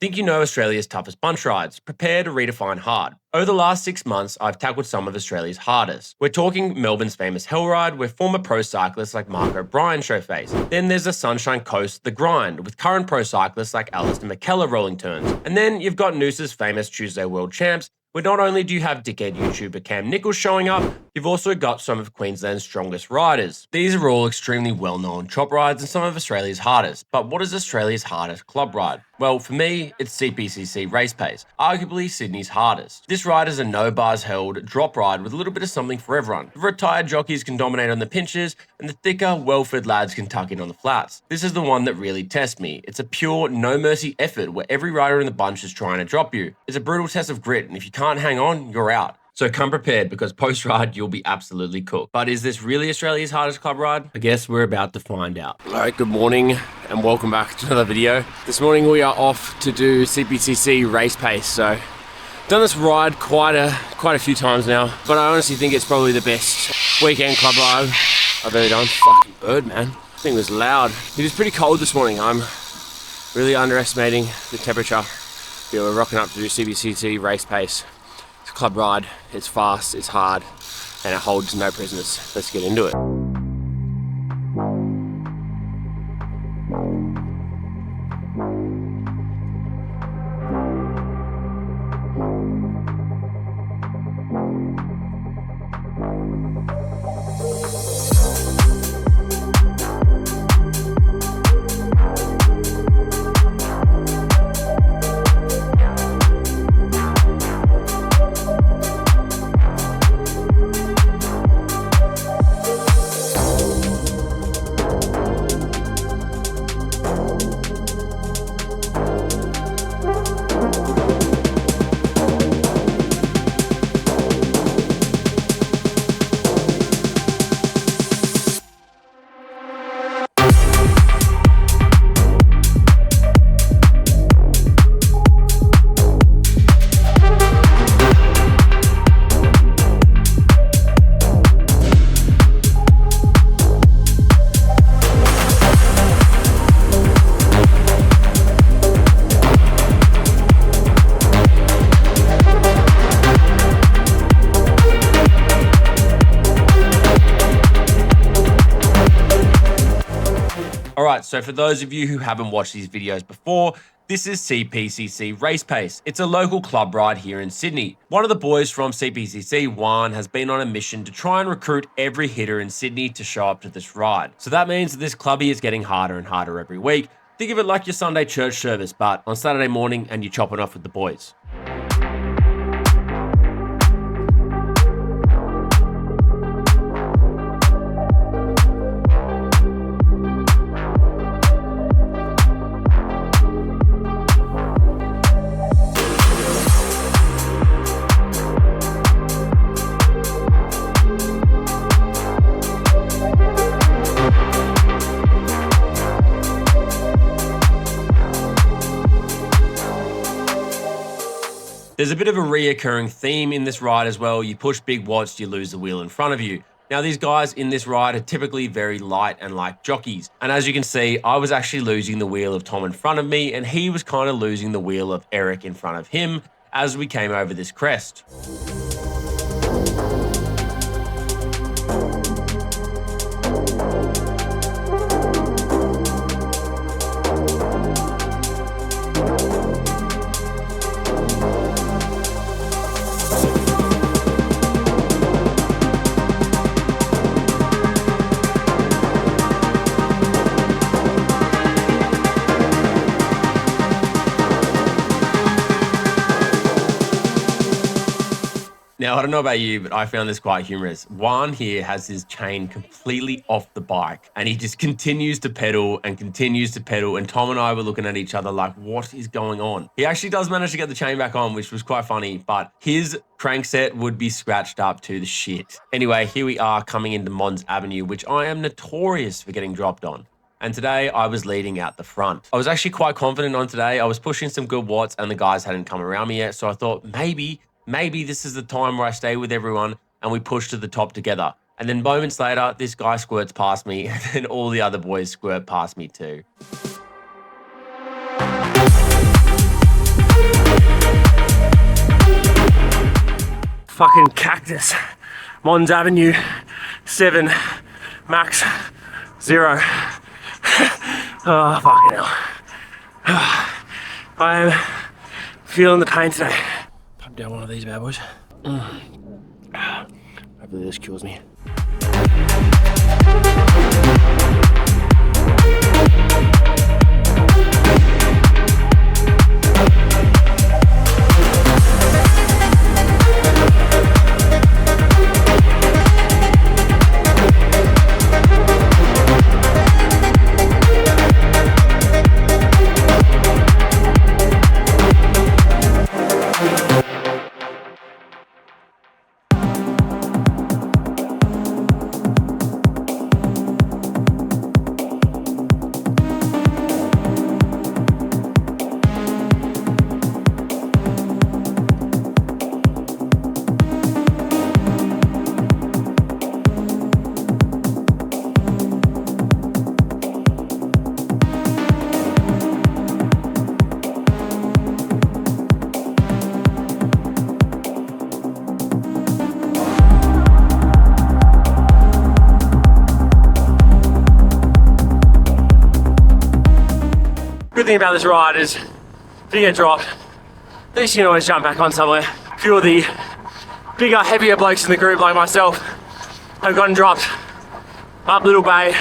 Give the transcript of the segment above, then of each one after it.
Think you know Australia's toughest bunch rides? Prepare to redefine hard. Over the last 6 months, I've tackled some of Australia's hardest. We're talking Melbourne's famous Hell Ride, where former pro cyclists like Mark O'Brien show face. Then there's the Sunshine Coast, The Grind, with current pro cyclists like Alistair McKellar rolling turns. And then you've got Noosa's famous Tuesday World Champs, where not only do you have dickhead YouTuber Cam Nichols showing up, you've also got some of Queensland's strongest riders. These are all extremely well-known chop rides and some of Australia's hardest. But what is Australia's hardest club ride? Well, for me, it's CPCC Race Pace, arguably Sydney's hardest. This ride is a no bars held drop ride with a little bit of something for everyone. The retired jockeys can dominate on the pinches, and the thicker, well-fed lads can tuck in on the flats. This is the one that really tests me. It's a pure, no-mercy effort where every rider in the bunch is trying to drop you. It's a brutal test of grit, and if you can't hang on, you're out. So come prepared, because post-ride, you'll be absolutely cooked. But is this really Australia's hardest club ride? I guess we're about to find out. All right, good morning, and welcome back to another video. This morning we are off to do CPCC Race Pace. So, done this ride quite a few times now, but I honestly think it's probably the best weekend club ride I've ever done. Fucking bird, man. This thing was loud. It is pretty cold this morning. I'm really underestimating the temperature. Yeah, we're rocking up to do CPCC Race Pace. It's a club ride, it's fast, it's hard, and it holds no prisoners. Let's get into it. Alright, so for those of you who haven't watched these videos before, this is CPCC Race Pace. It's a local club ride here in Sydney. One of the boys from CPCC, Juan, has been on a mission to try and recruit every hitter in Sydney to show up to this ride. So that means that this clubby is getting harder and harder every week. Think of it like your Sunday church service, but on Saturday morning and you're chopping off with the boys. There's a bit of a reoccurring theme in this ride as well. You push big watts, you lose the wheel in front of you. Now, these guys in this ride are typically very light and like jockeys. And as you can see, I was actually losing the wheel of Tom in front of me, and he was kind of losing the wheel of Eric in front of him as we came over this crest. Now, I don't know about you, but I found this quite humorous. Juan here has his chain completely off the bike, and he just continues to pedal and continues to pedal, and Tom and I were looking at each other like, what is going on? He actually does manage to get the chain back on, which was quite funny, but his crankset would be scratched up to the shit. Anyway, here we are coming into Mons Avenue, which I am notorious for getting dropped on. And today I was leading out the front. I was actually quite confident on today. I was pushing some good watts and the guys hadn't come around me yet, so I thought maybe this is the time where I stay with everyone and we push to the top together. And then moments later, this guy squirts past me and then all the other boys squirt past me too. fucking cactus. Mons Avenue, 7, max 0. Oh, fucking hell. I am feeling the pain today. Pump down one of these bad boys. Hopefully this cures me. Good thing about this ride is if you get dropped, at least you can always jump back on somewhere. A few of the bigger, heavier blokes in the group like myself have gotten dropped up Little Bay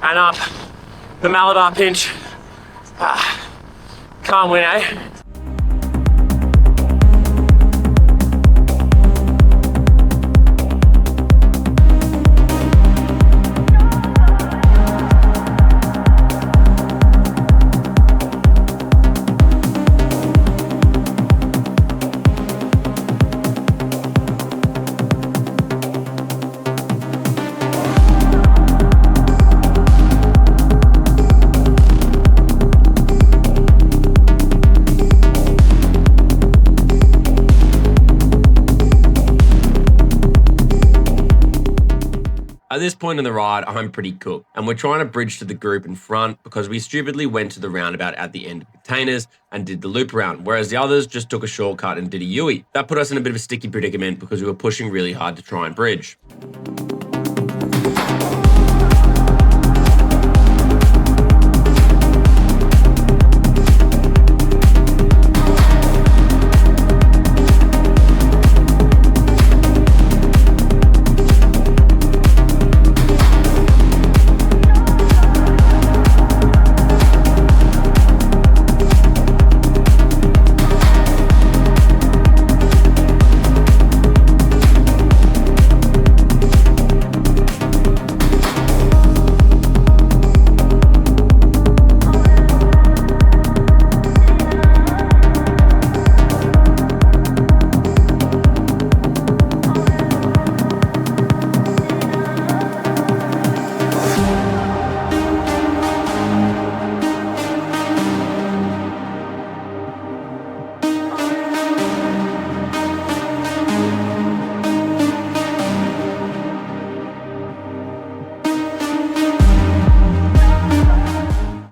and up the Malabar Pinch. Can't win, eh? At this point in the ride, I'm pretty cooked, and we're trying to bridge to the group in front because we stupidly went to the roundabout at the end of containers and did the loop around, whereas the others just took a shortcut and did a U-turn. That put us in a bit of a sticky predicament because we were pushing really hard to try and bridge.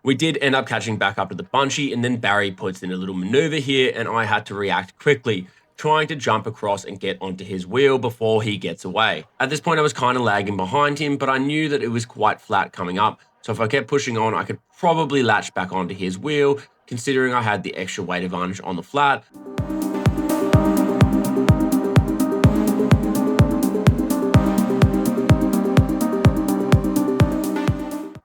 We did end up catching back up to the bunchy, and then Barry puts in a little maneuver here, and I had to react quickly, trying to jump across and get onto his wheel before he gets away. At this point, I was kind of lagging behind him, but I knew that it was quite flat coming up, so if I kept pushing on, I could probably latch back onto his wheel, considering I had the extra weight advantage on the flat.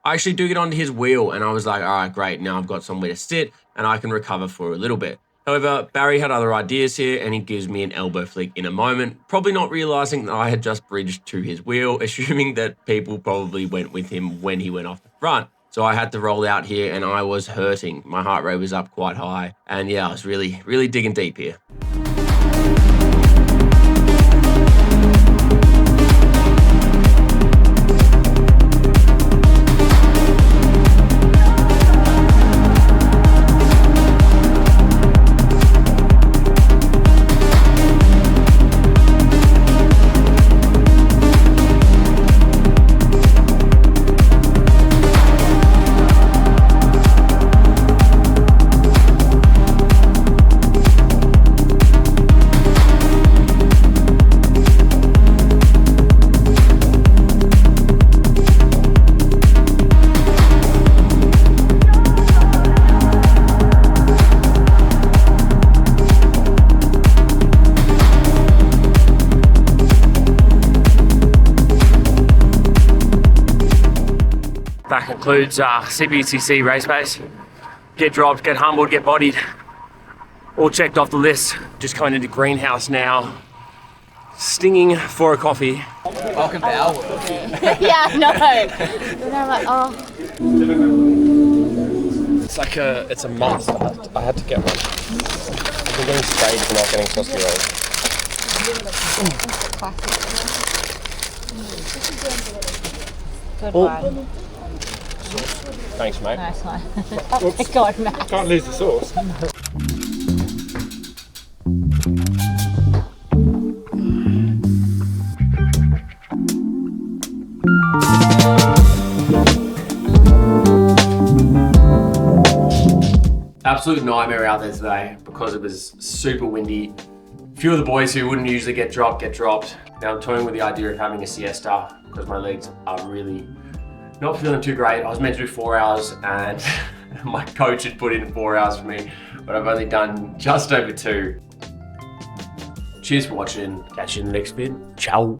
I actually do get onto his wheel, and I was like, all right, great, now I've got somewhere to sit and I can recover for a little bit. However, Barry had other ideas here, and he gives me an elbow flick in a moment, probably not realizing that I had just bridged to his wheel, assuming that people probably went with him when he went off the front. So I had to roll out here, and I was hurting. My heart rate was up quite high, and yeah, I was really digging deep here. that concludes CBCC race pace. Get dropped, get humbled, get bodied. All checked off the list. Just going into greenhouse now. Stinging for a coffee. Welcome to our world. Yeah, I know. And I'm like, oh. It's a must. I had to get one. I've been getting sprayed for not getting saucy rolls. Good one. Thanks, mate. Nice one. Oh my God, Matt. Can't lose the sauce. Absolute nightmare out there today because it was super windy. A few of the boys who wouldn't usually get dropped. Now I'm toying with the idea of having a siesta because my legs are really not feeling too great. I was meant to do 4 hours and my coach had put in 4 hours for me, but I've only done just over 2. Cheers for watching. Catch you in the next vid. Ciao.